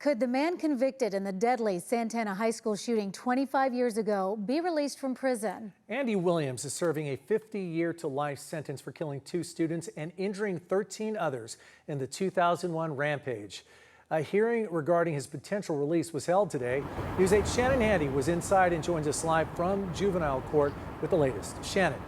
Could the man convicted in the deadly Santana High School shooting 25 years ago be released from prison? Andy Williams is serving a 50-year-to-life sentence for killing 2 students and injuring 13 others in the 2001 rampage. A hearing regarding his potential release was held today. News 8's Shannon Handy was inside and joins us live from juvenile court with the latest. Shannon.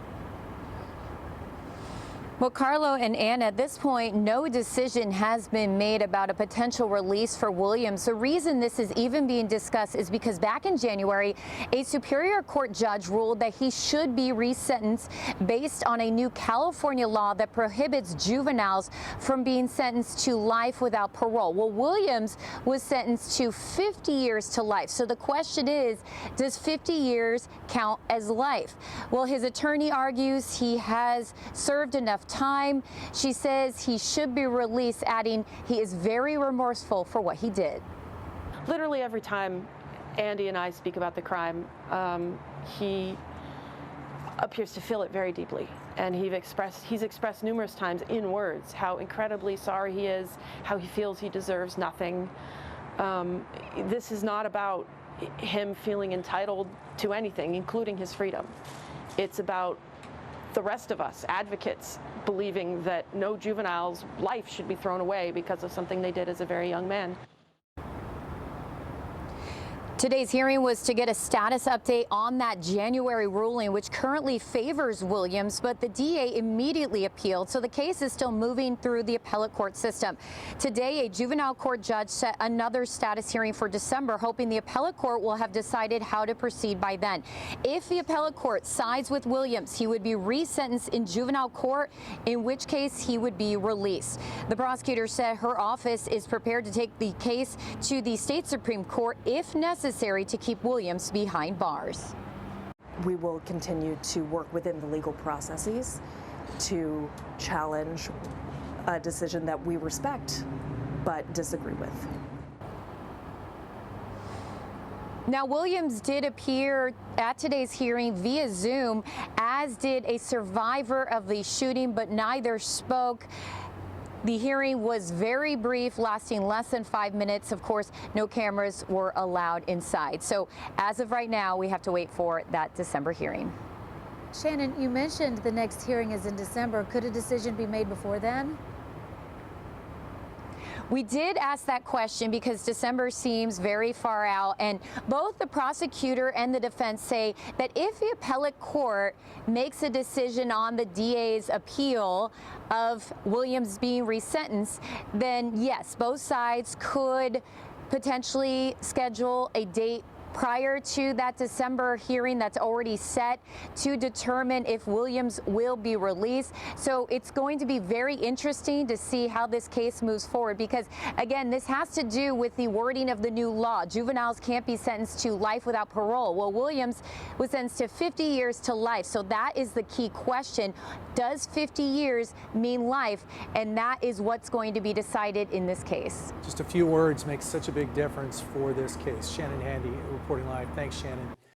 Well, Carlo and Anna, at this point, no decision has been made about a potential release for Williams. The reason this is even being discussed is because back in January, a Superior Court judge ruled that he should be resentenced based on a new California law that prohibits juveniles from being sentenced to life without parole. Well, Williams was sentenced to 50 years to life. So the question is, does 50 years count as life? Well, his attorney argues he has served enough time. She says he should be released, adding he is very remorseful for what he did. Literally every time Andy and I speak about the crime, he appears to feel it very deeply, and he's expressed numerous times in words how incredibly sorry he is, how he feels he deserves nothing. This is not about him feeling entitled to anything, including his freedom. It's about the rest of us, advocates, believing that no juvenile's life should be thrown away because of something they did as a very young man. Today's hearing was to get a status update on that January ruling, which currently favors Williams, but the DA immediately appealed, so the case is still moving through the appellate court system. Today, a juvenile court judge set another status hearing for December, hoping the appellate court will have decided how to proceed by then. If the appellate court sides with Williams, he would be resentenced in juvenile court, in which case he would be released. The prosecutor said her office is prepared to take the case to the state Supreme Court if necessary to keep Williams behind bars. We will continue to work within the legal processes to challenge a decision that we respect but disagree with. Now, Williams did appear at today's hearing via Zoom, as did a survivor of the shooting, but neither spoke. The hearing was very brief, lasting less than 5 minutes. Of course, no cameras were allowed inside. So as of right now, we have to wait for that December hearing. Shannon, you mentioned the next hearing is in December. Could a decision be made before then? We did ask that question because December seems very far out, and both the prosecutor and the defense say that if the appellate court makes a decision on the DA's appeal of Williams being resentenced, then yes, both sides could potentially schedule a date prior to that December hearing that's already set to determine if Williams will be released. So it's going to be very interesting to see how this case moves forward, because again, this has to do with the wording of the new law. Juveniles can't be sentenced to life without parole. Well, Williams was sentenced to 50 years to life. So that is the key question. Does 50 years mean life? And that is what's going to be decided in this case. Just a few words make such a big difference for this case. Shannon Handy reporting live. Thanks, Shannon.